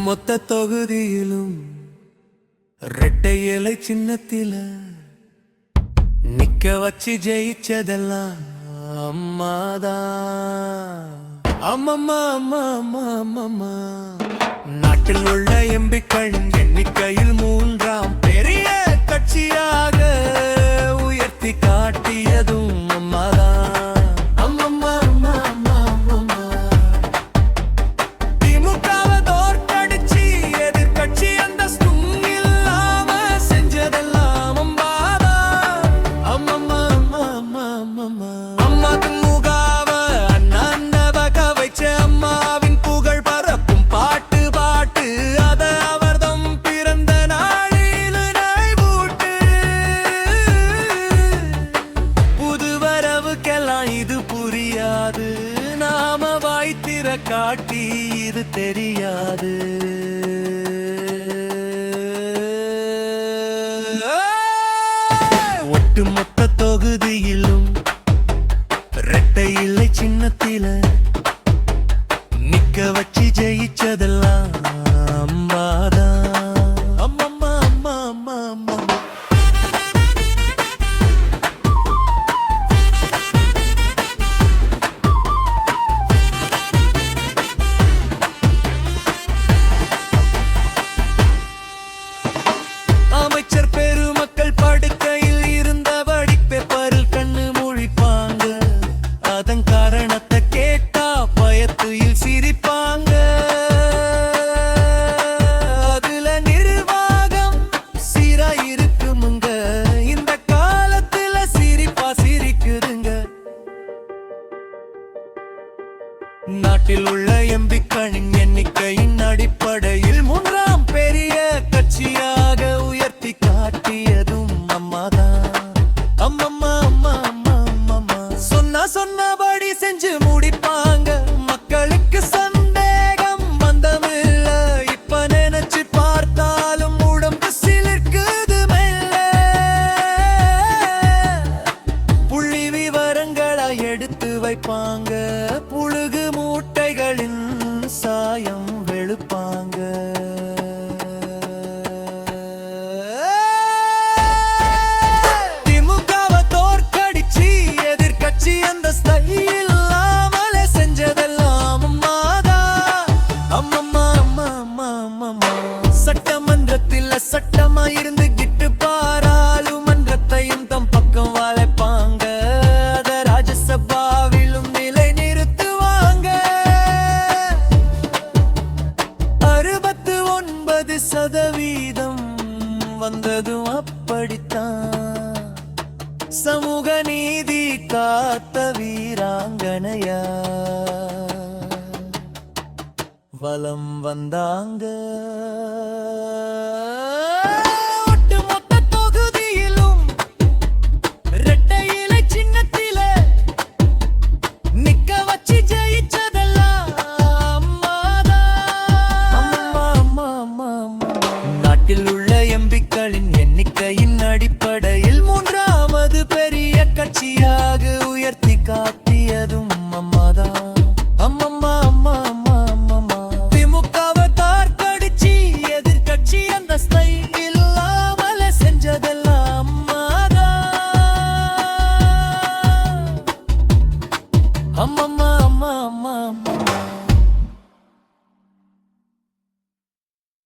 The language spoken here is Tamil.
ஒட்டுமொத்த தொகுதியிலும் ரெட்டை இலை சின்னத்தில நிக்க வச்சு ஜெயிச்சதெல்லாம் அம்மாதான். அம்மம்மா அம்மா அம்மா அம்மம்மா. நாட்டில் உள்ள எம்பிக்கள் எண்ணிக்கையில் 3ஆம் பெரிய கட்சியாக உயர்த்தி காட்டியதும் அம்மாதான். அம்மம்மா அம்மா அம்மா அம்மம்மா. திமுகவை தோற்கடிச்சு எதிர்கட்சி அந்தஸ்தும் இல்லாம செஞ்சதெல்லாம் அம்மாதான். அம்மம்மா அம்மா அம்மா அம்மம்மா. அம்மா திமுகவை அண்ணாண்டவக வைச்ச அம்மாவின் புகழ் பரப்பும் பாட்டு பாட்டு அத அவர்தம் பிறந்த நாளில் நைபூட்டு. புது வரவுக்கெல்லாம் இது புரியாது, நாம வாய்த்திர காட்டி இது தெரியாது. ஒட்டுமொத்த தொகுதியிலும் ரெட்டை இலை சின்னத்தில நிக்க வச்சு ஜெயிச்சதெல்லாம் அம்மாதான். அம்மம்மா அம்மா அம்மா அம்மா. அமைச்சர் பெருமக்கள் படுக்கையில் இருந்தபடி பேப்பரில் கண்ணு முழிப்பாங்க. அதன் காரணத்தை கேட்டா பயத்தில் சிரிப்பாங்க. அதுல நிர்வாகம் சீரா இருக்குமுங்க, இந்த காலத்துல சிரிப்பா சிரிக்குதுங்க. நாட்டில் உள்ள எம்பிக்களின் எண்ணிக்கையின் அடிப்படையில் 3ஆம் பெரிய கட்சியாக உயர்த்தி காட்டியதும் அம்மாதான். அம்மம்மா அம்மா அம்மா அம்மம்மா. சொன்னபடி செஞ்சு முடிப்பாங்க, மக்களுக்கு சந்தேகம் வந்தமில்ல. இப்ப நினைச்சு பார்த்தாலும் உடம்பு சிலிர்க்குது மெல்ல. புள்ளி விவரங்களா எடுத்து வைப்பாங்க, புழுகு மூட்டைகளின் சாயம் வெளுப்பாங்க. திமுகவை தோற்கடிச்சு எதிர்கட்சி அந்தஸ்தை இல்லாமலே செஞ்சதெல்லாம் அம்மாதான். அம்மம்மா அம்மா அம்மா அம்மம்மா. சட்டமன்றத்தில் சட்டமா இருந்துகிட்டு பாராளுமன்றத்தையும் தம் பக்கம் வளைப்பாங்க. அத ராஜ்யசபாவிலும் நிலை நிறுத்துவாங்க. 69% வந்ததும் அப்படித்தான். சமூக நீதி காத்த வீராங்கனையா வலம் வந்தாங்க. ஒட்டுமொத்த தொகுதியிலும் ரெட்டை இலை சின்னத்தில நிக்க வச்சு ஜெயிச்சதெல்லாம் அம்மாதான். அம்மா அம்மா அம்மா அம்மா. நாட்டில் உள்ள எம்பிக்களின் எண்ணிக்கையின் அடிப்படையில் 3ஆவது பெரிய கட்சியாக உயர்த்தி காட்டியதும் அம்மாதான்.